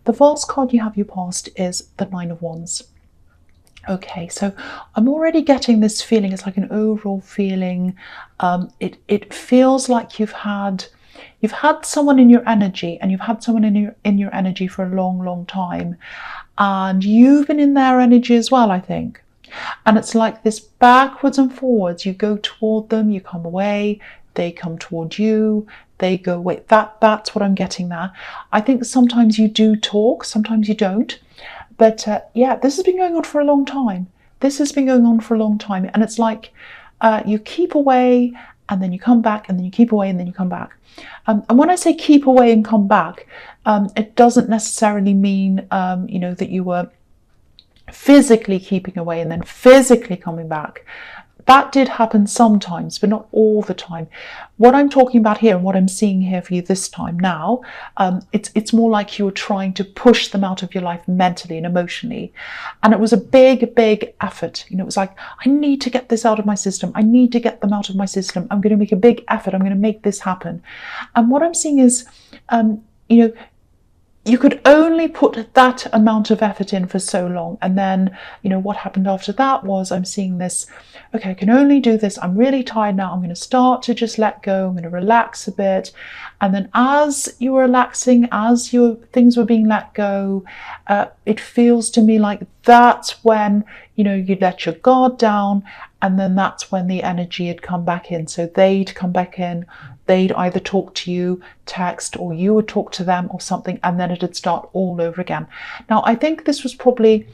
The first card you have your past is the Nine of Wands. Okay, so I'm already getting this feeling. It's like an overall feeling. It feels like you've had someone in your energy, and you've had someone in your energy for a long time, and you've been in their energy as well, I think. And it's like this backwards and forwards. You go toward them, you come away, they come toward you, they go away. That's what I'm getting there. I think sometimes you do talk, sometimes you don't. But yeah, this has been going on for a long time. This has been going on for a long time. And it's like you keep away and then you come back, and then you keep away and then you come back. And when I say keep away and come back, it doesn't necessarily mean, that you were physically keeping away and then physically coming back. That did happen sometimes, but not all the time. What I'm talking about here and what I'm seeing here for you this time now, it's more like you were trying to push them out of your life mentally and emotionally. And it was a big effort. It was like, I need to get this out of my system. I need to get them out of my system. I'm going to make a big effort. I'm going to make this happen. And what I'm seeing is, you could only put that amount of effort in for so long. And then, what happened after that was, I'm seeing this, okay, I can only do this. I'm really tired now. I'm going to start to just let go. I'm going to relax a bit. And then as you were relaxing, as your things were being let go, it feels to me like that's when, you let your guard down. And then that's when the energy had come back in. So they'd come back in. They'd either talk to you, text, or you would talk to them or something, and then it'd start all over again. Now, I think this was probably,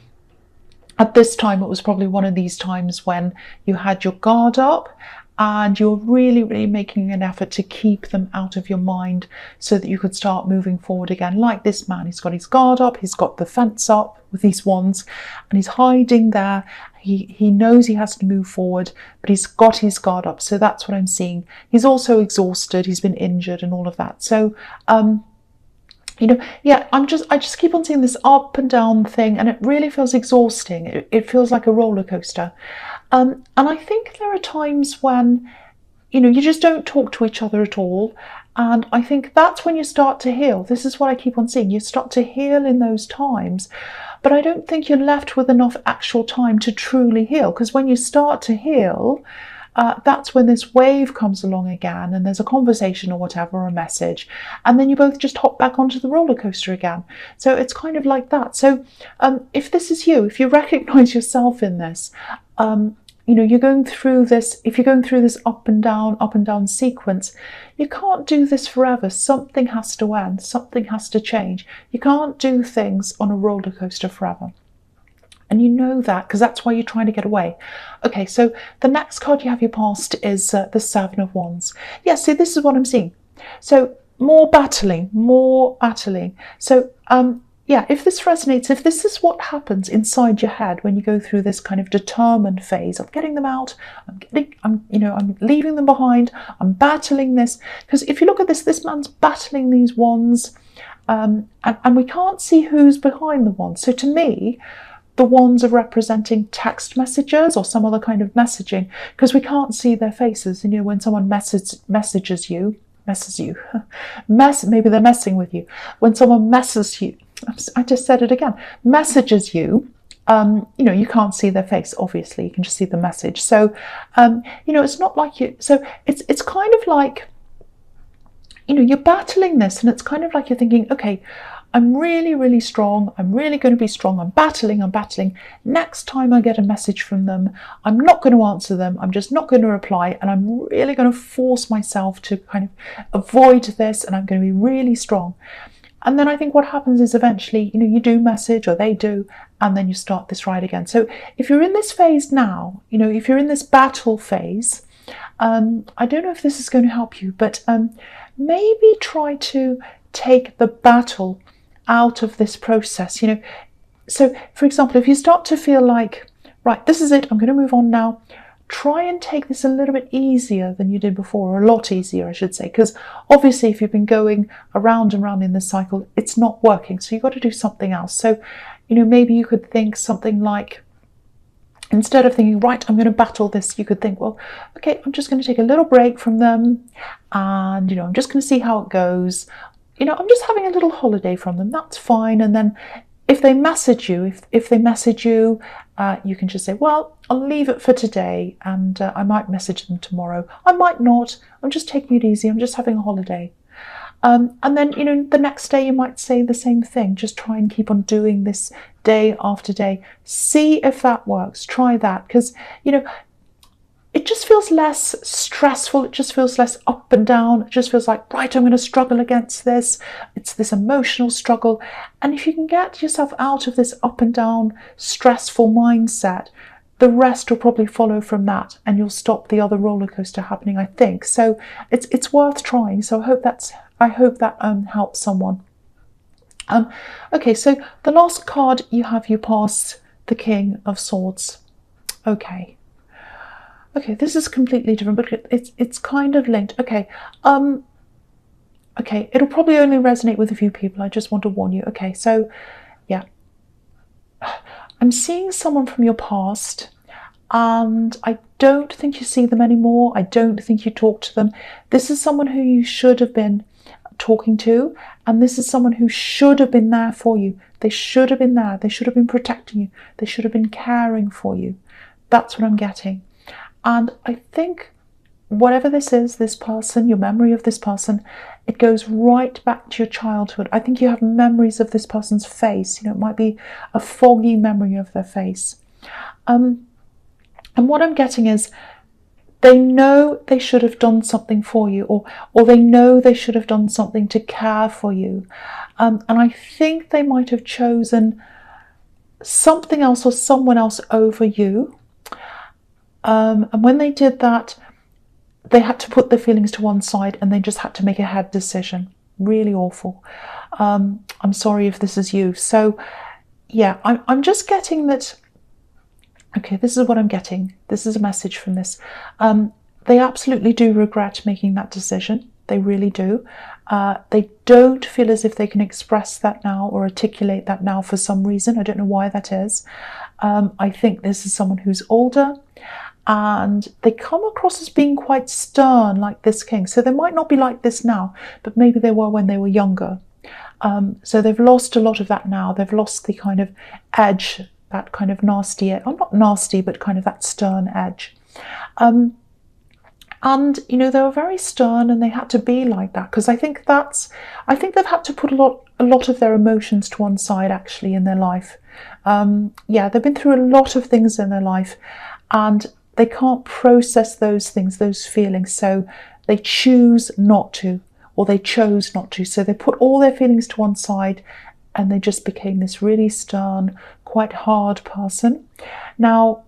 at this time, it was probably one of these times when you had your guard up and you're really making an effort to keep them out of your mind so that you could start moving forward again. Like this man, he's got his guard up, he's got the fence up with these wands, and he's hiding there. He knows he has to move forward, but he's got his guard up. So that's what I'm seeing. He's also exhausted. He's been injured and all of that. So, yeah, I just keep on seeing this up and down thing, and it really feels exhausting. It feels like a roller coaster. And I think there are times when, you just don't talk to each other at all. And I think that's when you start to heal. This is what I keep on seeing. You start to heal in those times. But I don't think you're left with enough actual time to truly heal. Because when you start to heal, that's when this wave comes along again, and there's a conversation or whatever, or a message. And then you both just hop back onto the roller coaster again. So it's kind of like that. So if this is you, if you recognize yourself in this, you're going through this, if you're going through this up and down sequence, you can't do this forever. Something has to end. Something has to change. You can't do things on a roller coaster forever. And you know that because that's why you're trying to get away. Okay, so the next card you have your past is the Seven of Wands. Yeah, see, this is what I'm seeing. So more battling. So, yeah, if this resonates, if this is what happens inside your head when you go through this kind of determined phase of getting them out, I'm leaving them behind, I'm battling this. Because if you look at this man's battling these wands, and we can't see who's behind the wands. So to me, the wands are representing text messages or some other kind of messaging, because we can't see their faces. And when someone messages you, maybe they're messing with you. When someone messes you, I just said it again, messages you, you can't see their face, obviously, you can just see the message. So, it's not like you, so it's kind of like, you're battling this, and it's kind of like you're thinking, okay, I'm really strong, I'm really going to be strong, I'm battling. Next time I get a message from them, I'm not going to answer them, I'm just not going to reply, and I'm really going to force myself to kind of avoid this, and I'm going to be really strong. And then I think what happens is eventually, you do message, or they do, and then you start this ride again. So if you're in this phase now, if you're in this battle phase, I don't know if this is going to help you, but maybe try to take the battle out of this process. So for example, if you start to feel like, right, this is it, I'm going to move on now, try and take this a little bit easier than you did before, or a lot easier, I should say, because obviously if you've been going around and around in this cycle, it's not working. So you've got to do something else. So, maybe you could think something like, instead of thinking, right, I'm going to battle this, you could think, well, okay, I'm just going to take a little break from them, and, I'm just going to see how it goes. I'm just having a little holiday from them. That's fine. And then if they message you, if they message you, you can just say, well, I'll leave it for today, and I might message them tomorrow. I might not. I'm just taking it easy. I'm just having a holiday. And then, the next day you might say the same thing. Just try and keep on doing this day after day. See if that works. Try that, because, it just feels less stressful. It just feels less up and down. It just feels like, right, I'm going to struggle against this. It's this emotional struggle. And if you can get yourself out of this up and down, stressful mindset, the rest will probably follow from that, and you'll stop the other roller coaster happening, I think. So it's worth trying. So I hope that helps someone. Okay, so the last card you have, you pass the King of Swords. Okay, this is completely different, but it's kind of linked. Okay, it'll probably only resonate with a few people. I just want to warn you. Okay, so yeah, I'm seeing someone from your past, and I don't think you see them anymore. I don't think you talk to them. This is someone who you should have been talking to, and this is someone who should have been there for you. They should have been there. They should have been protecting you. They should have been caring for you. That's what I'm getting. And I think whatever this is, this person, your memory of this person, it goes right back to your childhood. I think you have memories of this person's face. It might be a foggy memory of their face. And what I'm getting is they know they should have done something for you, or they know they should have done something to care for you. And I think they might have chosen something else or someone else over you. And when they did that, they had to put their feelings to one side, and they just had to make a head decision. Really awful. I'm sorry if this is you. So yeah, I'm just getting that. Okay, this is what I'm getting. This is a message from this. They absolutely do regret making that decision. They really do. They don't feel as if they can express that now or articulate that now for some reason. I don't know why that is. I think this is someone who's older, and they come across as being quite stern, like this king. So they might not be like this now, but maybe they were when they were younger. So they've lost a lot of that now. They've lost the kind of edge, that kind of nasty, or not nasty, but kind of that stern edge. And they were very stern, and they had to be like that, because I think they've had to put a lot of their emotions to one side, actually, in their life. They've been through a lot of things in their life, and they can't process those things, those feelings, so they choose not to, or they chose not to. So they put all their feelings to one side, and they just became this really stern, quite hard person. Now,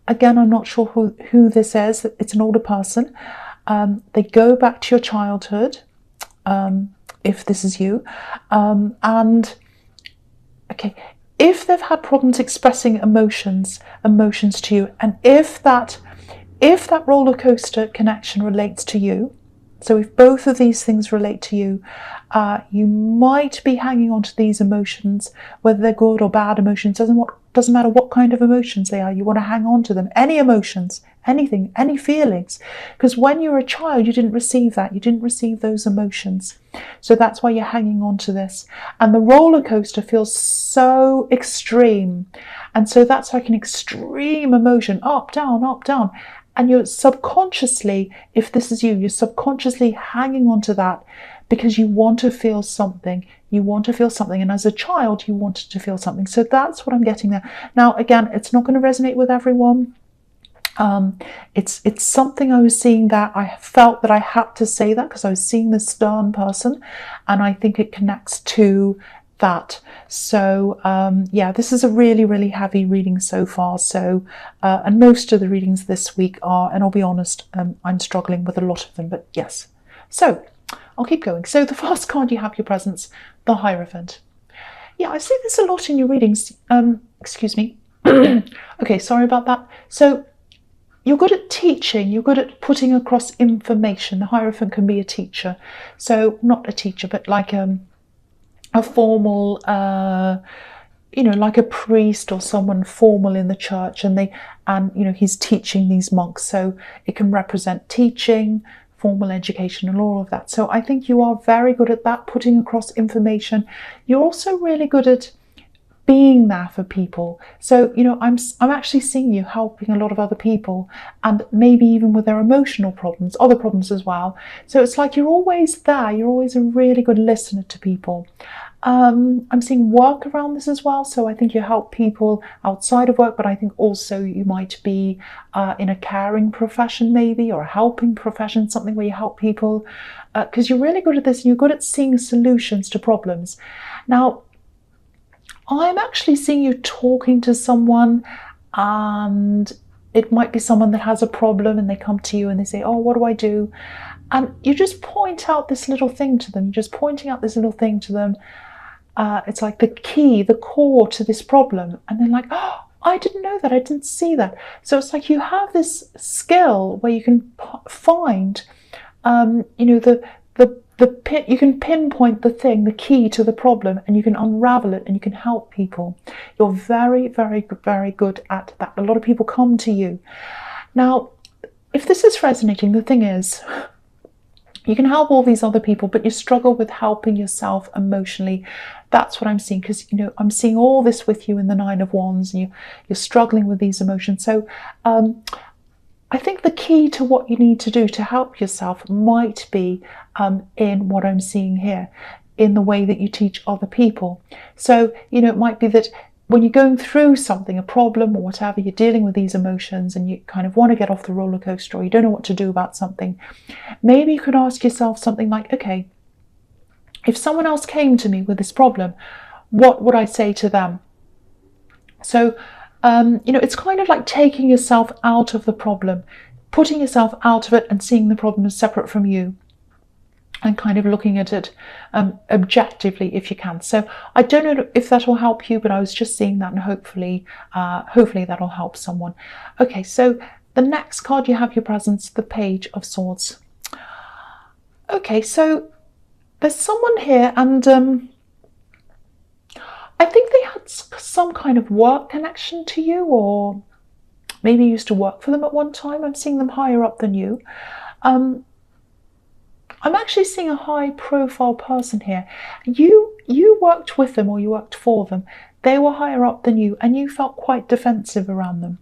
again, I'm not sure who this is. It's an older person. They go back to your childhood, if this is you. And, okay, if they've had problems expressing emotions to you, and if that roller coaster connection relates to you, so if both of these things relate to you, you might be hanging on to these emotions, whether they're good or bad emotions. Doesn't matter what kind of emotions they are. You want to hang on to them. Any emotions, anything, any feelings. Because when you were a child, you didn't receive that. You didn't receive those emotions. So that's why you're hanging on to this. And the roller coaster feels so extreme. And so that's like an extreme emotion, up, down, up, down. And you're subconsciously, if this is you, you're subconsciously hanging on to that because you want to feel something. You want to feel something. And as a child, you wanted to feel something. So that's what I'm getting there. Now, again, it's not going to resonate with everyone. It's something I was seeing that I felt that I had to say that because I was seeing this stern person. And I think it connects to that. So this is a really, really heavy reading so far. So and most of the readings this week are, and I'll be honest, I'm struggling with a lot of them, but yes. So I'll keep going. So the first card you have, your presence, the Hierophant. Yeah, I see this a lot in your readings. Excuse me. Okay, sorry about that. So you're good at teaching, you're good at putting across information. The Hierophant can be a teacher. So not a teacher, but like a formal, like a priest or someone formal in the church, and he's teaching these monks. So it can represent teaching, formal education and all of that. So I think you are very good at that, putting across information. You're also really good at being there for people. So, you know, I'm actually seeing you helping a lot of other people, and maybe even with their emotional problems, other problems as well. So it's like you're always there. You're always a really good listener to people. I'm seeing work around this as well. So I think you help people outside of work, but I think also you might be in a caring profession maybe, or a helping profession, something where you help people, because you're really good at this and you're good at seeing solutions to problems. Now, I'm actually seeing you talking to someone, and it might be someone that has a problem and they come to you and they say, oh, what do I do? And you just point out this little thing to them. You're just pointing out this little thing to them. It's like the key, the core to this problem. And they're like, oh, I didn't know that. I didn't see that. So it's like you have this skill where you can find, you know, you can pinpoint the thing, the key to the problem, and you can unravel it and you can help people. You're very, very, very good at that. A lot of people come to you. Now, if this is resonating, the thing is, you can help all these other people, but you struggle with helping yourself emotionally. That's what I'm seeing, because, you know, I'm seeing all this with you in the Nine of Wands, and you're struggling with these emotions. So I think the key to what you need to do to help yourself might be in what I'm seeing here, in the way that you teach other people. So, you know, it might be that when you're going through something, a problem or whatever, you're dealing with these emotions and you kind of want to get off the roller coaster, or you don't know what to do about something, maybe you could ask yourself something like, okay, if someone else came to me with this problem, what would I say to them? So, you know, it's kind of like taking yourself out of the problem, putting yourself out of it and seeing the problem as separate from you, and kind of looking at it objectively if you can. So I don't know if that will help you, but I was just seeing that, and hopefully that'll help someone. Okay, so the next card you have your presence, the Page of Swords. Okay, so there's someone here, and I think they had some kind of work connection to you, or maybe you used to work for them at one time. I'm seeing them higher up than you. I'm actually seeing a high profile person here. You worked with them, or you worked for them. They were higher up than you, and you felt quite defensive around them.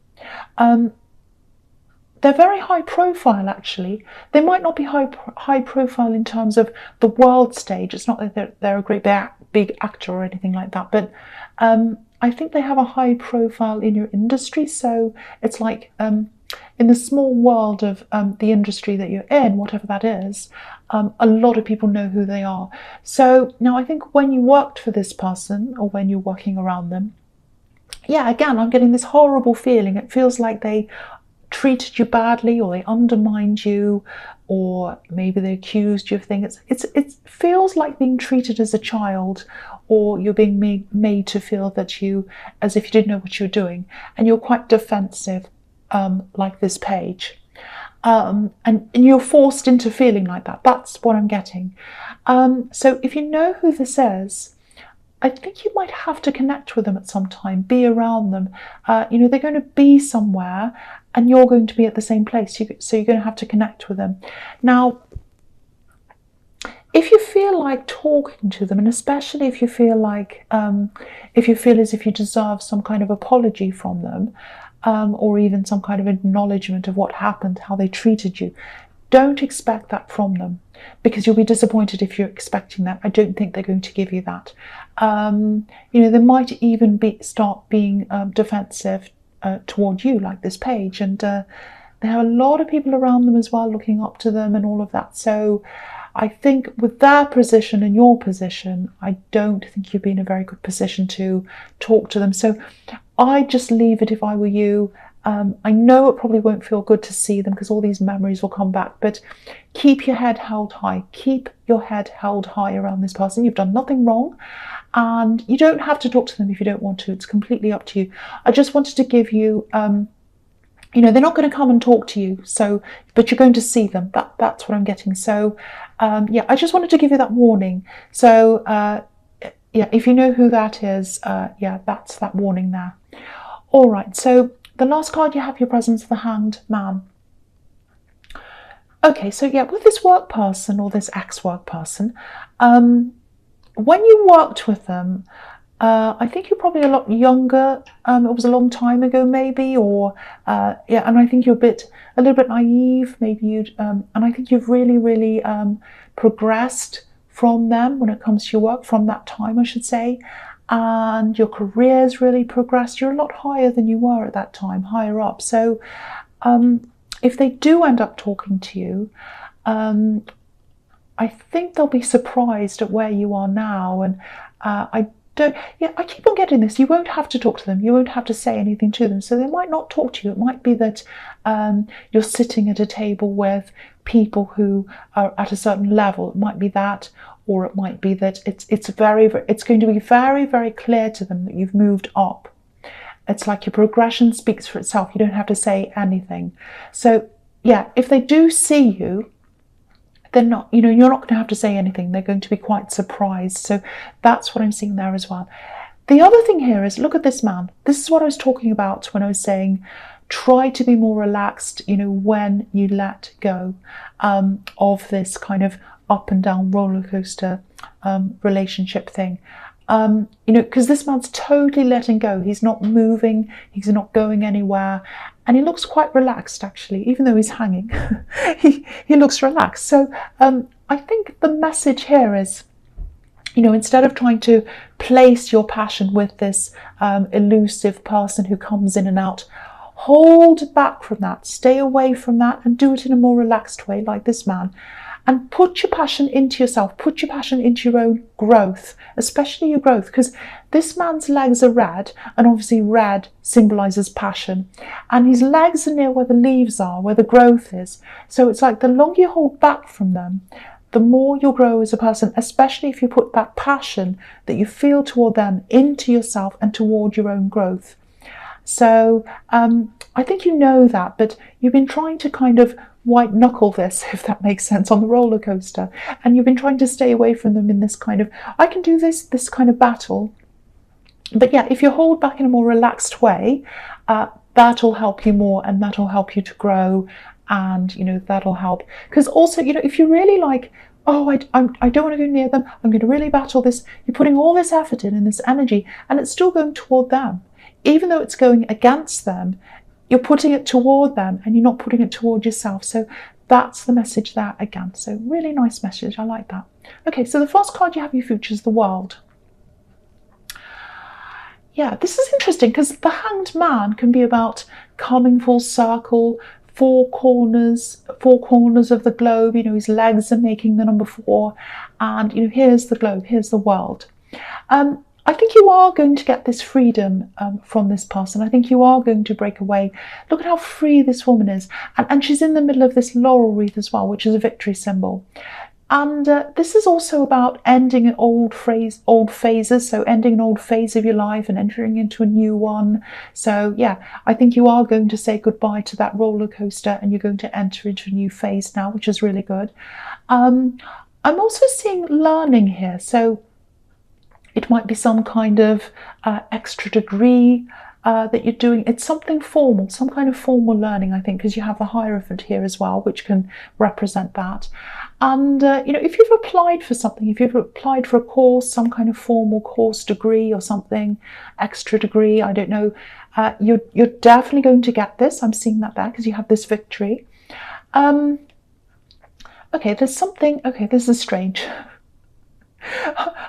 They're very high profile, actually. They might not be high profile in terms of the world stage. It's not that they're a great big actor or anything like that, but I think they have a high profile in your industry. So it's like in the small world of the industry that you're in, whatever that is, a lot of people know who they are. So now I think when you worked for this person, or when you're working around them, yeah, again, I'm getting this horrible feeling. It feels like they treated you badly, or they undermined you, or maybe they accused you of things. It feels like being treated as a child, or you're being made to feel that as if you didn't know what you were doing, and you're quite defensive, like this page, and you're forced into feeling like that. That's what I'm getting. So if you know who this is, I think you might have to connect with them at some time, be around them. You know, they're going to be somewhere and you're going to be at the same place. So you're going to have to connect with them. Now, if you feel like talking to them, and especially if you feel like, if you feel as if you deserve some kind of apology from them, or even some kind of acknowledgement of what happened, how they treated you, don't expect that from them, because you'll be disappointed if you're expecting that. I don't think they're going to give you that. You know, they might even start being defensive toward you, like this page, and they have a lot of people around them as well, looking up to them and all of that. So I think with their position and your position, I don't think you'd be in a very good position to talk to them. So I'd just leave it if I were you. I know it probably won't feel good to see them, because all these memories will come back, but keep your head held high. Keep your head held high around this person. You've done nothing wrong, and you don't have to talk to them if you don't want to. It's completely up to you. I just wanted to give you, you know, they're not going to come and talk to you, so, but you're going to see them. That's what I'm getting. So, yeah, I just wanted to give you that warning. So, yeah, if you know who that is, yeah, that's that warning there. All right, so the last card you have your presence, the Hanged Man. Okay, so yeah, with this work person or this ex-work person, when you worked with them, I think you're probably a lot younger. It was a long time ago, maybe, or yeah, and I think you're a little bit naive. Maybe and I think you've really progressed from them when it comes to your work from that time, I should say, and your career's really progressed. You're a lot higher than you were at that time, higher up. So, if they do end up talking to you, I think they'll be surprised at where you are now. And I don't, yeah, I keep on getting this. You won't have to talk to them. You won't have to say anything to them. So they might not talk to you. It might be that you're sitting at a table with people who are at a certain level. It might be that, or it might be that it's going to be very clear to them that you've moved up. It's like your progression speaks for itself. You don't have to say anything. So yeah, if they do see you, they're not, you're not going to have to say anything. They're going to be quite surprised. So that's what I'm seeing there as well. The other thing here is, look at this man. This is what I was talking about when I was saying, try to be more relaxed, when you let go of this kind of up and down roller coaster relationship thing. Because this man's totally letting go. He's not moving. He's not going anywhere. And he looks quite relaxed, actually, even though he's hanging. he looks relaxed. So I think the message here is, instead of trying to place your passion with this elusive person who comes in and out, hold back from that, stay away from that, and do it in a more relaxed way, like this man. And put your passion into yourself, put your passion into your own growth, especially your growth, because this man's legs are red, and obviously red symbolises passion. And his legs are near where the leaves are, where the growth is. So it's like the longer you hold back from them, the more you'll grow as a person, especially if you put that passion that you feel toward them into yourself and toward your own growth. So I think you know that, but you've been trying to kind of white knuckle this, if that makes sense, on the roller coaster, and you've been trying to stay away from them in this kind of, I can do this kind of battle. But yeah, if you hold back in a more relaxed way, that'll help you more, and that'll help you to grow, and that'll help. Because also, if you're really like, oh, I don't want to go near them, I'm going to really battle this, you're putting all this effort in and this energy, and it's still going toward them. Even though it's going against them, you're putting it toward them, and you're not putting it toward yourself. So that's the message there again. So really nice message. I like that. Okay, so the first card you have in your future is the World. Yeah, this is interesting because the Hanged Man can be about coming full circle, four corners of the globe. His legs are making the number 4, and here's the globe, here's the world. I think you are going to get this freedom from this person. I think you are going to break away. Look at how free this woman is. And she's in the middle of this laurel wreath as well, which is a victory symbol. And this is also about ending an old phases. So ending an old phase of your life and entering into a new one. So yeah, I think you are going to say goodbye to that roller coaster, and you're going to enter into a new phase now, which is really good. I'm also seeing learning here. So it might be some kind of extra degree that you're doing. It's something formal, some kind of formal learning, I think, because you have the Hierophant here as well, which can represent that. And, if you've applied for something, if you've applied for a course, some kind of formal course degree or something, extra degree, I don't know, you're definitely going to get this. I'm seeing that there because you have this victory. Okay, this is strange.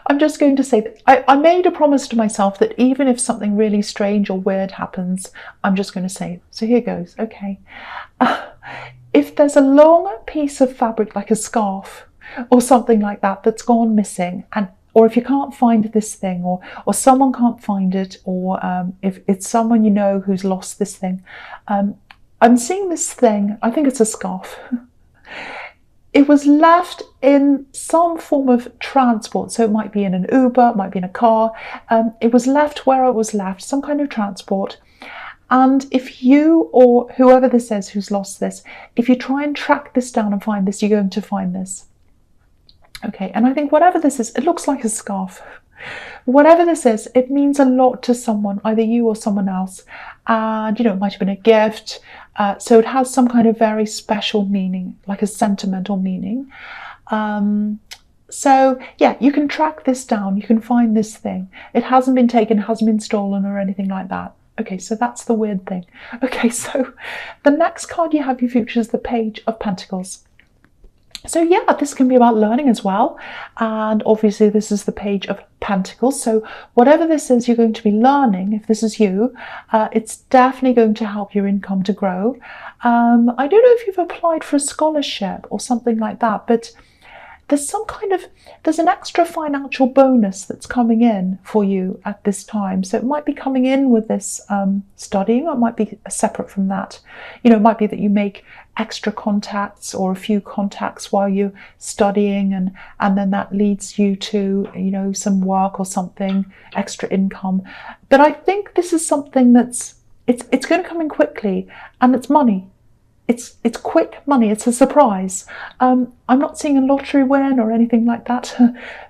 I'm just going to say that I made a promise to myself that even if something really strange or weird happens, I'm just going to say it. So here goes. Okay. If there's a long piece of fabric, like a scarf or something like that, that's gone missing, or if you can't find this thing, or someone can't find it, or if it's someone who's lost this thing, I'm seeing this thing. I think it's a scarf. It was left in some form of transport. So it might be in an Uber, it might be in a car. It was left where it was left, some kind of transport. And if you, or whoever this is who's lost this, if you try and track this down and find this, you're going to find this. Okay, and I think whatever this is, it looks like a scarf. whatever this is, it means a lot to someone, either you or someone else. And, you know, it might have been a gift. So it has some kind of very special meaning, like a sentimental meaning. So yeah, you can track this down. You can find this thing. It hasn't been taken, hasn't been stolen or anything like that. Okay, so that's the weird thing. Okay, so the next card you have, you features the Page of Pentacles. So yeah, this can be about learning as well. And obviously this is the Page of Pentacles. So whatever this is you're going to be learning, if this is you, it's definitely going to help your income to grow. I don't know if you've applied for a scholarship or something like that, but there's an extra financial bonus that's coming in for you at this time. So it might be coming in with this studying, or it might be separate from that. You know, it might be that you make extra contacts or a few contacts while you're studying, and then that leads you to, you know, some work or something, extra income. But I think this is something it's going to come in quickly, and it's money. It's quick money. It's a surprise. I'm not seeing a lottery win or anything like that,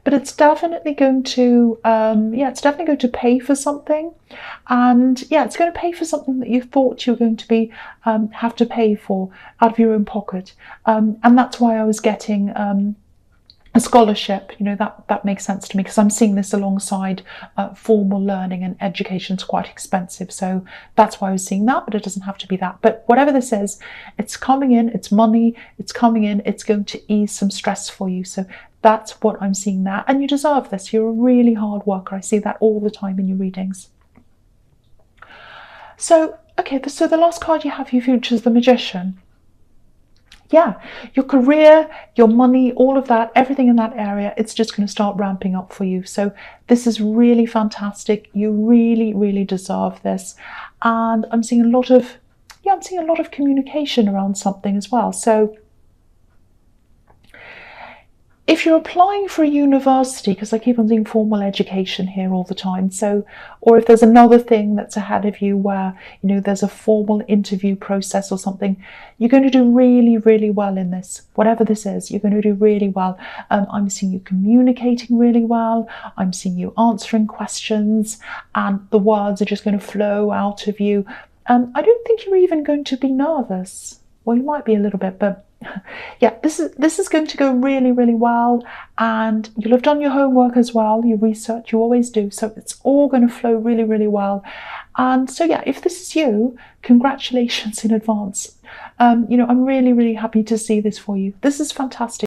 but it's definitely going to, it's definitely going to pay for something, and yeah, it's going to pay for something that you thought you were going to be have to pay for out of your own pocket, and that's why I was getting a scholarship. You know, that makes sense to me, because I'm seeing this alongside formal learning, and education's quite expensive, so that's why I was seeing that, but it doesn't have to be that. But whatever this is, it's coming in, it's money, it's coming in, it's going to ease some stress for you. So that's what I'm seeing there, and you deserve this. You're a really hard worker. I see that all the time in your readings. So okay, so the last card you have, you features the Magician. Yeah, your career, your money, all of that, everything in that area, it's just going to start ramping up for you. So this is really fantastic. You really, really deserve this. And I'm seeing a lot of, communication around something as well. So if you're applying for a university, because I keep on seeing formal education here all the time, so, or if there's another thing that's ahead of you where, you know, there's a formal interview process or something, you're going to do really, really well in this. Whatever this is, you're going to do really well. I'm seeing you communicating really well. I'm seeing you answering questions, and the words are just going to flow out of you. I don't think you're even going to be nervous. Well, you might be a little bit, but yeah, this is going to go really, really well, and you'll have done your homework as well, your research, you always do, so it's all going to flow really, really well. And so yeah, if this is you, congratulations in advance. You know, I'm really, really happy to see this for you. This is fantastic.